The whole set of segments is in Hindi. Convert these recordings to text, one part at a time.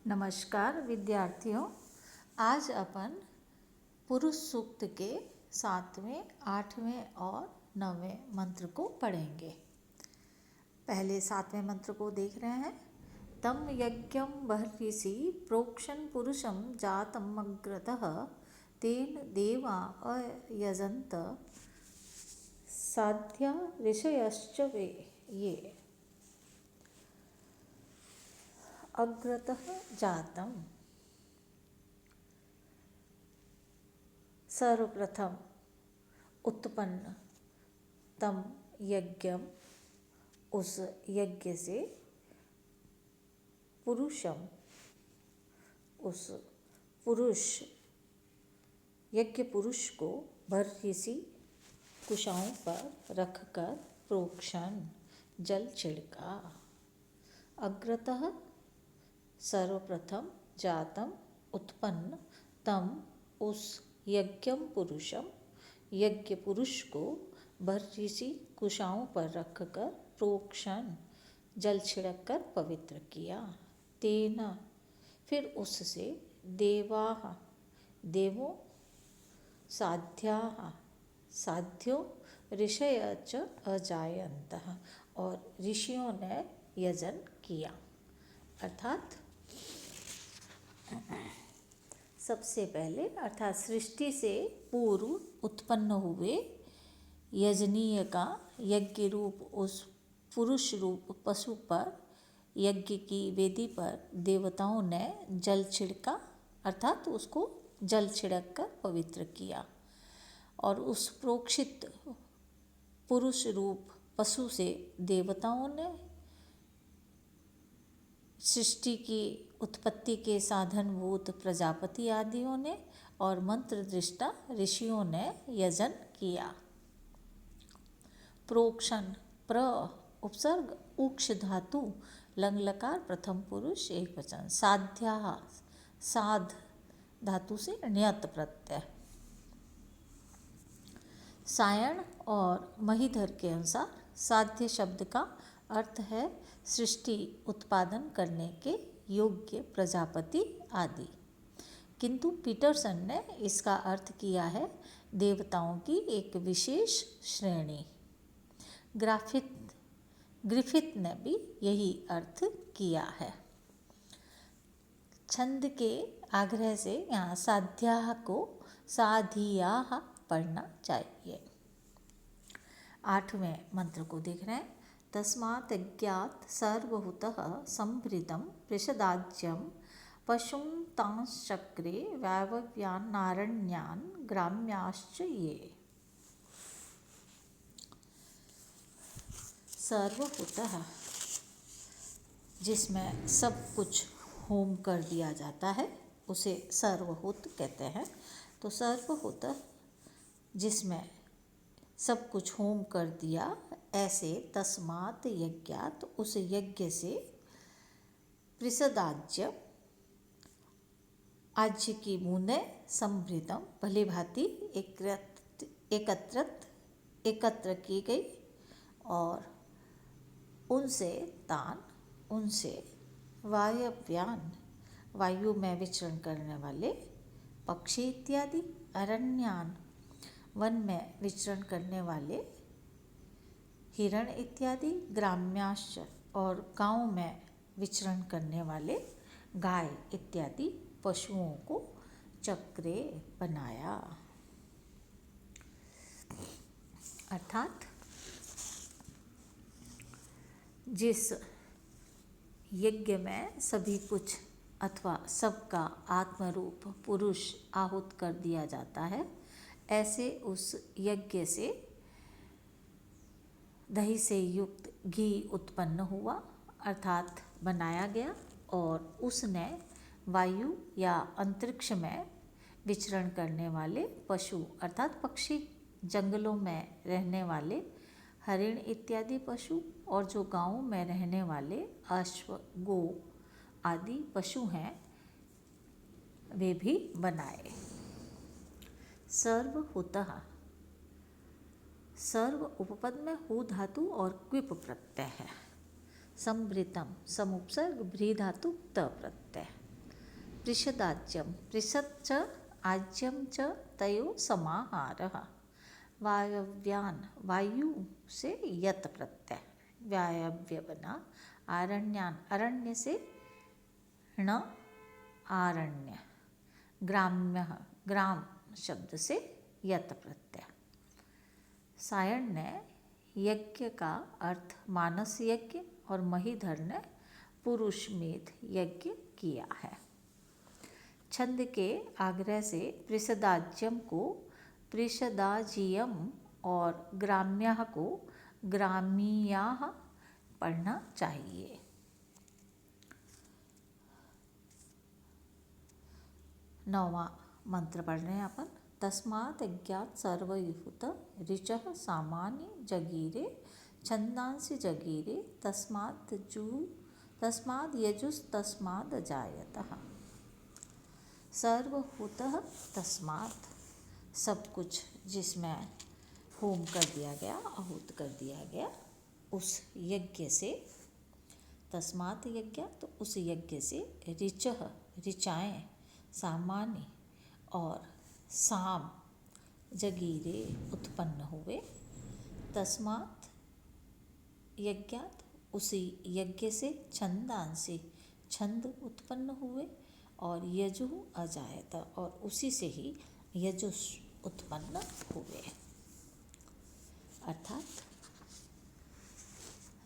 नमस्कार विद्यार्थियों। आज अपन पुरुष सूक्त के 7वें, 8वें और 9वें मंत्र को पढ़ेंगे। पहले 7वें मंत्र को देख रहे हैं। तम यज्ञम बर्हिषि प्रोक्षण पुरुषम जातम अग्रतः तेन देवा अयजन्त साध्या ऋषयश्च वे ये। अग्रतः जातम, सर्वप्रथम उत्पन्न, तम यज्ञम, उस यज्ञ से, पुरुषम, उस पुरुष, यज्ञ पुरुष को, बर्हिषि, कुशाओं पर रखकर, प्रोक्षण, जल छिड़का। अग्रतः सर्वप्रथम, जातम उत्पन्न, तम उस यज्ञम पुरुषम, यज्ञ पुरुष को, बर्हिषि कुशाओं पर रखकर, प्रोक्षण जल छिड़क कर पवित्र किया। तेना फिर उससे, देवाः देवों, साध्याः साध्यों, ऋषयश्च अजायन्तः और ऋषियों ने यजन किया। अर्थात सबसे पहले अर्थात सृष्टि से पूर्व उत्पन्न हुए यजनीय का यज्ञ रूप उस पुरुष रूप पशु पर, यज्ञ की वेदी पर देवताओं ने जल छिड़का, अर्थात उसको जल छिड़क कर पवित्र किया। और उस प्रोक्षित पुरुष रूप पशु से देवताओं ने, सृष्टि की उत्पत्ति के साधनभूत प्रजापति आदियों ने और मंत्र दृष्टा ऋषियों ने यजन किया। प्रोक्षण, प्र उपसर्ग उक्ष धातु, लंग लकार प्रथम पुरुष एक वचन, साध्या साध धातु से ण्यत प्रत्यय। सायण और महीधर के अनुसार साध्य शब्द का अर्थ है सृष्टि उत्पादन करने के योग्य प्रजापति आदि, किंतु पीटरसन ने इसका अर्थ किया है देवताओं की एक विशेष श्रेणी। ग्रिफिथ ने भी यही अर्थ किया है। छंद के आग्रह से यहाँ साध्याः को साधियाः पढ़ना चाहिए। 8वें मंत्र को देख रहे हैं। तस्मात् यज्ञात् सर्वहुतः संभृतं पृषदाज्यं पशून् तांश्चक्रे वायव्यान्नारण्यान् ग्राम्याश्च ये। सर्वहुतः, जिसमें सब कुछ होम कर दिया जाता है उसे सर्वहुत कहते हैं। तो सर्वहुतः जिसमें सब कुछ होम कर दिया, ऐसे तस्मात् यज्ञात् उस यज्ञ से, पृषदाज्य आज्य की बूंदें, संभृतम भली भांति एकत्र की गई, और उनसे तान उनसे, वायव्यान वायु में विचरण करने वाले, पक्षी इत्यादि, अरण्यान वन में विचरण करने वाले, हिरण इत्यादि, ग्राम्याश्च और गांव में विचरण करने वाले, गाय इत्यादि पशुओं को चक्रे बनाया। अर्थात जिस यज्ञ में सभी कुछ अथवा सबका आत्मरूप पुरुष आहुत कर दिया जाता है, ऐसे उस यज्ञ से दही से युक्त घी उत्पन्न हुआ, अर्थात बनाया गया, और उसने वायु या अंतरिक्ष में विचरण करने वाले पशु अर्थात पक्षी, जंगलों में रहने वाले हरिण इत्यादि पशु, और जो गांवों में रहने वाले अश्व, गो आदि पशु हैं, वे भी बनाए। सर्वहुतः, सर्व उपपद में हु धातु और क्विप प्रत्यय है। संभृतम समुपसर्ग भ्री धातु त प्रत्यय। पृषदाज्यम, पृषद च आज्यम च तयो समाहारः। वायव्यान, वायु से यत प्रत्यय, वायव्य बना। आरण्यान, अरण्य से ण आरण्य। ग्राम्य, ग्राम शब्द से यत प्रत्यय। सायण ने यज्ञ का अर्थ मानस यज्ञ और महीधर ने पुरुष मेध यज्ञ किया है। छंद के आग्रह से पृषदाज्यम को पृषदाजियम और ग्राम्यः को ग्रामीयाः पढ़ना चाहिए। नौवां मंत्र पढ़ रहे हैं अपन। तस्मात् यज्ञात् सर्वयुहुत ऋचः सामानि जगीरे छंदांसि जगीरे तस्मात् यजुस्तस्माद् अजायतः। सर्वहुतः तस्मात्, सब कुछ जिसमें होम कर दिया गया, आहूत कर दिया गया, उस यज्ञ से। तस्मात् यज्ञ, तो उस यज्ञ से। ऋचः, ऋचाएँ, सामान्य और साम जगीरे उत्पन्न हुए। तस्मात् यज्ञात्, उसी यज्ञ से। छंदांसि, छंद उत्पन्न हुए। और यजु अजायत, और उसी से ही यजुष उत्पन्न हुए। अर्थात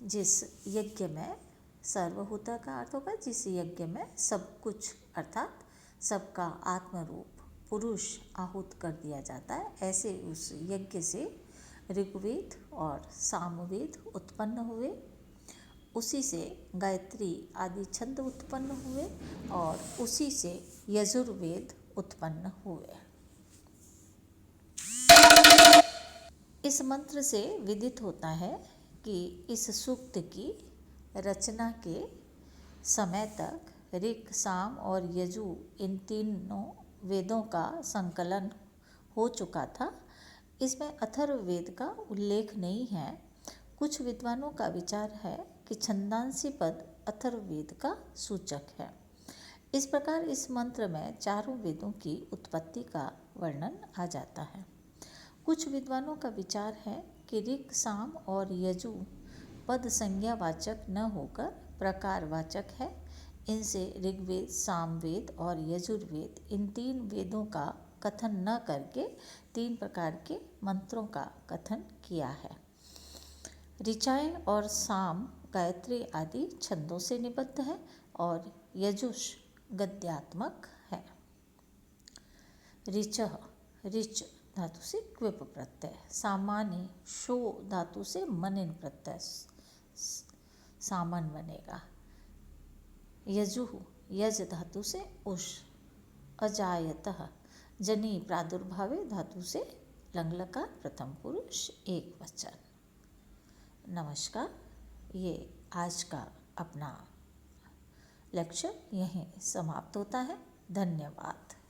जिस यज्ञ में सर्वहुत का अर्थ होगा जिस यज्ञ में सब कुछ अर्थात सबका आत्मरूप पुरुष आहूत कर दिया जाता है, ऐसे उस यज्ञ से ऋग्वेद और सामवेद उत्पन्न हुए। उसी से गायत्री आदि छंद उत्पन्न हुए और उसी से यजुर्वेद उत्पन्न हुए। इस मंत्र से विदित होता है कि इस सूक्त की रचना के समय तक ऋक्, साम और यजु इन तीनों वेदों का संकलन हो चुका था। इसमें अथर्ववेद का उल्लेख नहीं है। कुछ विद्वानों का विचार है कि छंदांसी पद अथर्ववेद का सूचक है। इस प्रकार इस मंत्र में चारों वेदों की उत्पत्ति का वर्णन आ जाता है। कुछ विद्वानों का विचार है कि ऋक्, साम और यजु पद संज्ञावाचक न होकर प्रकारवाचक है। इनसे ऋग्वेद, सामवेद और यजुर्वेद इन तीन वेदों का कथन न करके तीन प्रकार के मंत्रों का कथन किया है। ऋचाएँ और साम गायत्री आदि छंदों से निबद्ध है और यजुष गद्यात्मक है। ऋचः, ऋच धातु से क्विप प्रत्यय। सामान्य, शो धातु से मनिन प्रत्यय, सामन बनेगा। यजुः, यज धातु से उष। अजायतः, जनी प्रादुर्भावे धातु से लंगलकार प्रथम पुरुष एक वचन। नमस्कार, ये आज का अपना लेक्चर यहीं समाप्त होता है। धन्यवाद।